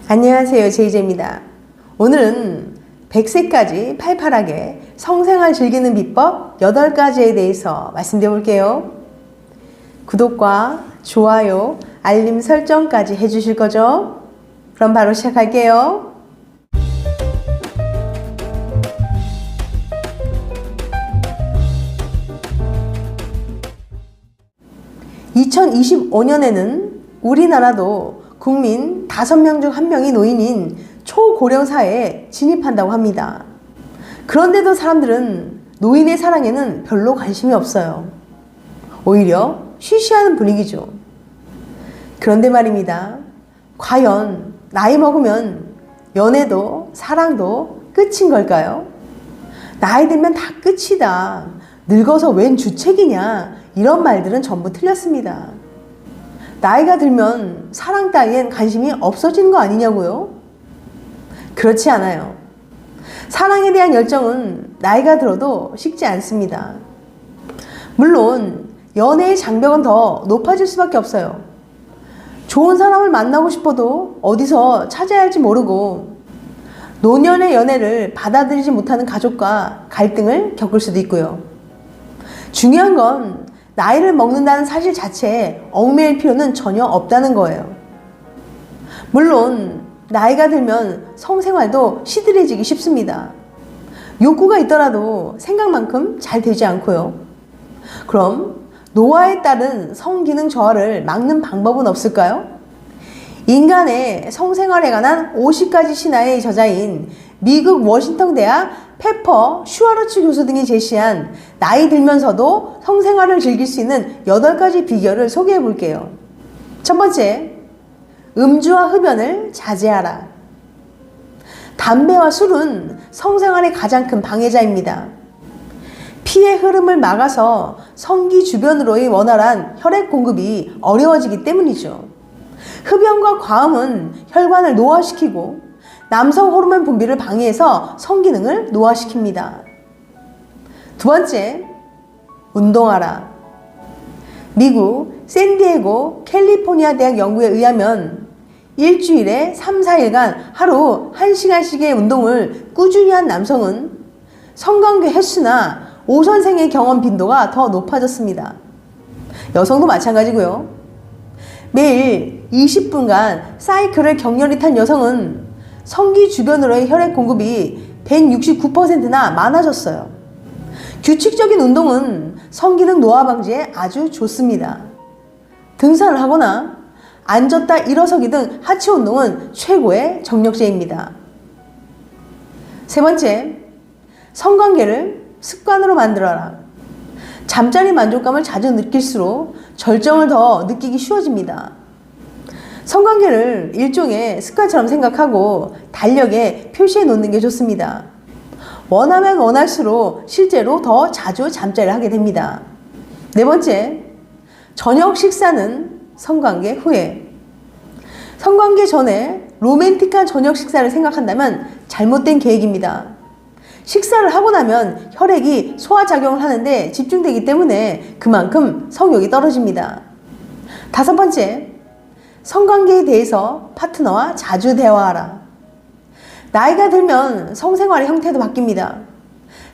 안녕하세요, 제이제입니다. 오늘은 100세까지 팔팔하게 성생활 즐기는 비법 8가지에 대해서 말씀드려 볼게요. 구독과 좋아요, 알림 설정까지 해주실 거죠? 그럼 바로 시작할게요. 2025년에는 우리나라도 국민 5명 중 1명이 노인인 초고령 사회에 진입한다고 합니다. 그런데도 사람들은 노인의 사랑에는 별로 관심이 없어요. 오히려 쉬쉬하는 분위기죠. 그런데 말입니다. 과연 나이 먹으면 연애도 사랑도 끝인 걸까요? 나이 들면 다 끝이다. 늙어서 웬 주책이냐. 이런 말들은 전부 틀렸습니다. 나이가 들면 사랑 따위엔 관심이 없어지는 거 아니냐고요? 그렇지 않아요. 사랑에 대한 열정은 나이가 들어도 식지 않습니다. 물론 연애의 장벽은 더 높아질 수밖에 없어요. 좋은 사람을 만나고 싶어도 어디서 찾아야 할지 모르고 노년의 연애를 받아들이지 못하는 가족과 갈등을 겪을 수도 있고요. 중요한 건 나이를 먹는다는 사실 자체에 얽매일 필요는 전혀 없다는 거예요. 물론 나이가 들면 성생활도 시들해지기 쉽습니다. 욕구가 있더라도 생각만큼 잘 되지 않고요. 그럼 노화에 따른 성기능 저하를 막는 방법은 없을까요? 인간의 성생활에 관한 50가지 신화의 저자인 미국 워싱턴 대학 페퍼 슈와르츠 교수 등이 제시한 나이 들면서도 성생활을 즐길 수 있는 8가지 비결을 소개해 볼게요. 첫 번째, 음주와 흡연을 자제하라. 담배와 술은 성생활의 가장 큰 방해자입니다. 피의 흐름을 막아서 성기 주변으로의 원활한 혈액 공급이 어려워지기 때문이죠. 흡연과 과음은 혈관을 노화시키고 남성 호르몬 분비를 방해해서 성기능을 노화시킵니다. 두 번째, 운동하라. 미국 샌디에고 캘리포니아 대학 연구에 의하면 일주일에 3, 4일간 하루 1시간씩의 운동을 꾸준히 한 남성은 성관계 횟수나 오선생의 경험 빈도가 더 높아졌습니다. 여성도 마찬가지고요. 매일 20분간 사이클을 격렬히 탄 여성은 성기 주변으로의 혈액 공급이 169%나 많아졌어요. 규칙적인 운동은 성기능 노화 방지에 아주 좋습니다. 등산을 하거나 앉았다 일어서기 등 하체 운동은 최고의 정력제입니다. 세 번째, 성관계를 습관으로 만들어라. 잠자리 만족감을 자주 느낄수록 절정을 더 느끼기 쉬워집니다. 성관계를 일종의 습관처럼 생각하고 달력에 표시해 놓는 게 좋습니다. 원하면 원할수록 실제로 더 자주 잠자리를 하게 됩니다. 네 번째, 저녁 식사는 성관계 후에. 성관계 전에 로맨틱한 저녁 식사를 생각한다면 잘못된 계획입니다. 식사를 하고 나면 혈액이 소화작용을 하는데 집중되기 때문에 그만큼 성욕이 떨어집니다. 다섯 번째, 성관계에 대해서 파트너와 자주 대화하라. 나이가 들면 성생활의 형태도 바뀝니다.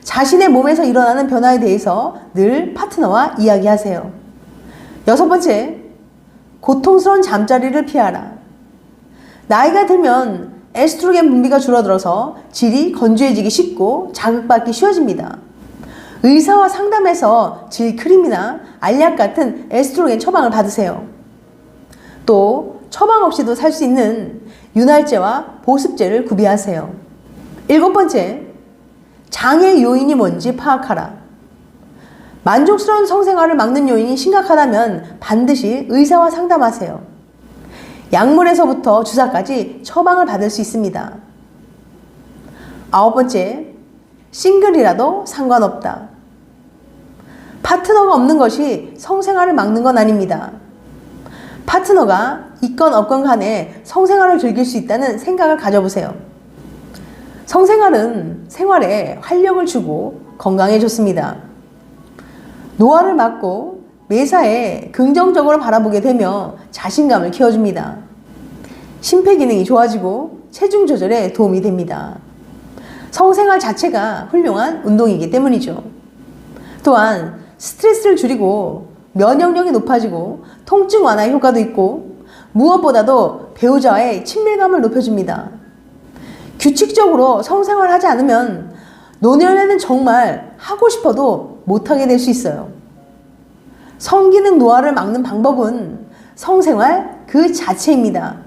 자신의 몸에서 일어나는 변화에 대해서 늘 파트너와 이야기하세요. 여섯 번째, 고통스러운 잠자리를 피하라. 나이가 들면 에스트로겐 분비가 줄어들어서 질이 건조해지기 쉽고 자극받기 쉬워집니다. 의사와 상담해서 질 크림이나 알약 같은 에스트로겐 처방을 받으세요. 또 처방 없이도 살 수 있는 윤활제와 보습제를 구비하세요. 일곱 번째, 장애 요인이 뭔지 파악하라. 만족스러운 성생활을 막는 요인이 심각하다면 반드시 의사와 상담하세요. 약물에서부터 주사까지 처방을 받을 수 있습니다. 아홉 번째, 싱글이라도 상관없다. 파트너가 없는 것이 성생활을 막는 건 아닙니다. 파트너가 있건 없건 간에 성생활을 즐길 수 있다는 생각을 가져보세요. 성생활은 생활에 활력을 주고 건강에 좋습니다. 노화를 막고 매사에 긍정적으로 바라보게 되며 자신감을 키워줍니다. 심폐기능이 좋아지고 체중 조절에 도움이 됩니다. 성생활 자체가 훌륭한 운동이기 때문이죠. 또한 스트레스를 줄이고 면역력이 높아지고 통증 완화에 효과도 있고 무엇보다도 배우자와의 친밀감을 높여줍니다. 규칙적으로 성생활을 하지 않으면 노년에는 정말 하고 싶어도 못하게 될 수 있어요. 성기능 노화를 막는 방법은 성생활 그 자체입니다.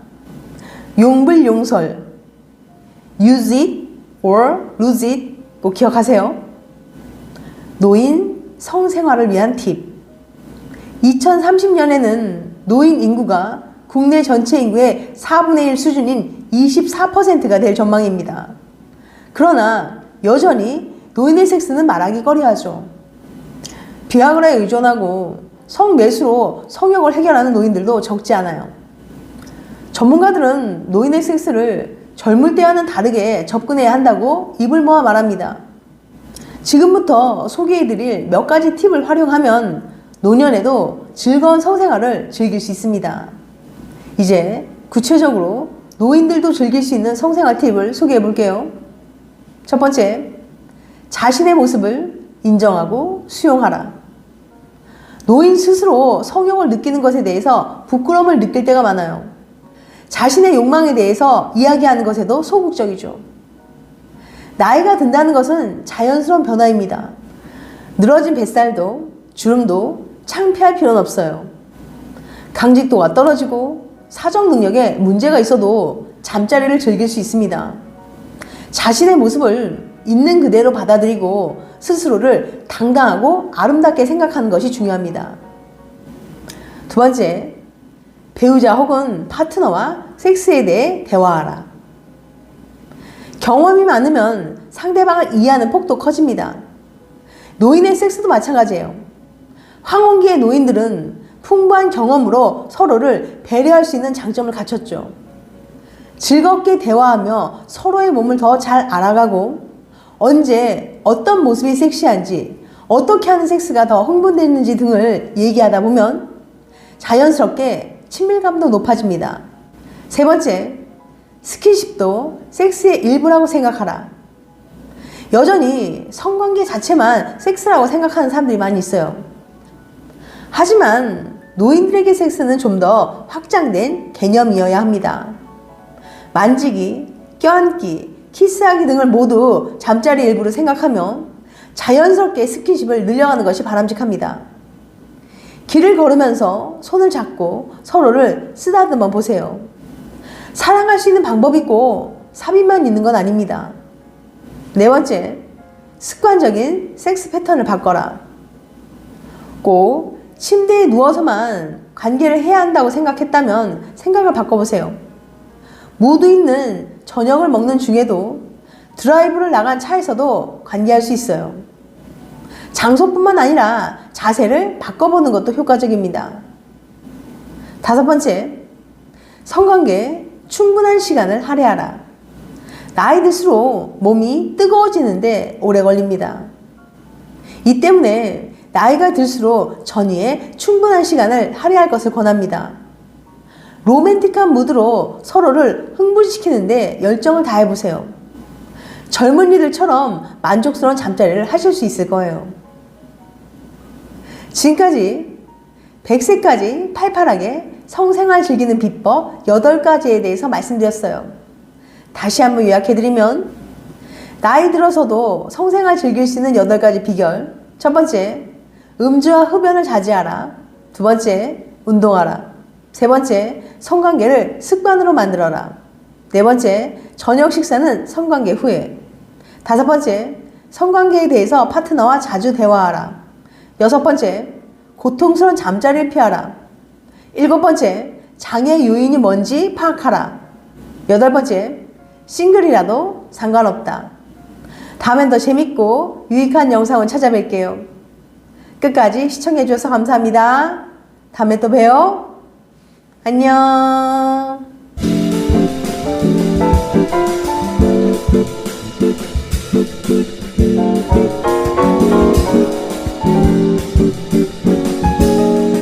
용불용설, use it or lose it 꼭 기억하세요. 노인 성생활을 위한 팁. 2030년에는 노인 인구가 국내 전체 인구의 4분의 1 수준인 24%가 될 전망입니다. 그러나 여전히 노인의 섹스는 말하기 꺼려하죠. 비아그라에 의존하고 성매수로 성욕을 해결하는 노인들도 적지 않아요. 전문가들은 노인의 섹스를 젊을 때와는 다르게 접근해야 한다고 입을 모아 말합니다. 지금부터 소개해드릴 몇 가지 팁을 활용하면 노년에도 즐거운 성생활을 즐길 수 있습니다. 이제 구체적으로 노인들도 즐길 수 있는 성생활 팁을 소개해 볼게요. 첫 번째, 자신의 모습을 인정하고 수용하라. 노인 스스로 성욕을 느끼는 것에 대해서 부끄러움을 느낄 때가 많아요. 자신의 욕망에 대해서 이야기하는 것에도 소극적이죠. 나이가 든다는 것은 자연스러운 변화입니다. 늘어진 뱃살도 주름도 창피할 필요는 없어요. 강직도가 떨어지고 사정 능력에 문제가 있어도 잠자리를 즐길 수 있습니다. 자신의 모습을 있는 그대로 받아들이고 스스로를 당당하고 아름답게 생각하는 것이 중요합니다. 두 번째, 배우자 혹은 파트너와 섹스에 대해 대화하라. 경험이 많으면 상대방을 이해하는 폭도 커집니다. 노인의 섹스도 마찬가지예요. 황혼기의 노인들은 풍부한 경험으로 서로를 배려할 수 있는 장점을 갖췄죠. 즐겁게 대화하며 서로의 몸을 더 잘 알아가고 언제 어떤 모습이 섹시한지 어떻게 하는 섹스가 더 흥분되는지 등을 얘기하다 보면 자연스럽게 친밀감도 높아집니다. 세 번째, 스킨십도 섹스의 일부라고 생각하라. 여전히 성관계 자체만 섹스라고 생각하는 사람들이 많이 있어요. 하지만 노인들에게 섹스는 좀 더 확장된 개념이어야 합니다. 만지기, 껴안기, 키스하기 등을 모두 잠자리 일부로 생각하며 자연스럽게 스킨십을 늘려가는 것이 바람직합니다. 길을 걸으면서 손을 잡고 서로를 쓰다듬어 보세요. 사랑할 수 있는 방법이 있고 삽입만 있는 건 아닙니다. 네 번째, 습관적인 섹스 패턴을 바꿔라. 꼭 침대에 누워서만 관계를 해야 한다고 생각했다면 생각을 바꿔보세요. 무드 있는 저녁을 먹는 중에도 드라이브를 나간 차에서도 관계할 수 있어요. 장소뿐만 아니라 자세를 바꿔보는 것도 효과적입니다. 다섯 번째, 성관계에 충분한 시간을 할애하라. 나이 들수록 몸이 뜨거워지는데 오래 걸립니다. 이 때문에 나이가 들수록 전이에 충분한 시간을 할애할 것을 권합니다. 로맨틱한 무드로 서로를 흥분시키는데 열정을 다해보세요. 젊은이들처럼 만족스러운 잠자리를 하실 수 있을 거예요. 지금까지 100세까지 팔팔하게 성생활 즐기는 비법 8가지에 대해서 말씀드렸어요. 다시 한번 요약해드리면 나이 들어서도 성생활 즐길 수 있는 8가지 비결. 첫 번째, 음주와 흡연을 자제하라. 두 번째, 운동하라. 세 번째, 성관계를 습관으로 만들어라. 네 번째, 저녁 식사는 성관계 후에. 다섯 번째, 성관계에 대해서 파트너와 자주 대화하라. 여섯 번째, 고통스러운 잠자리를 피하라. 일곱 번째, 장애 요인이 뭔지 파악하라. 여덟 번째, 싱글이라도 상관없다. 다음엔 더 재밌고 유익한 영상을 찾아뵐게요. 끝까지 시청해주셔서 감사합니다. 다음에 또 봬요. 안녕.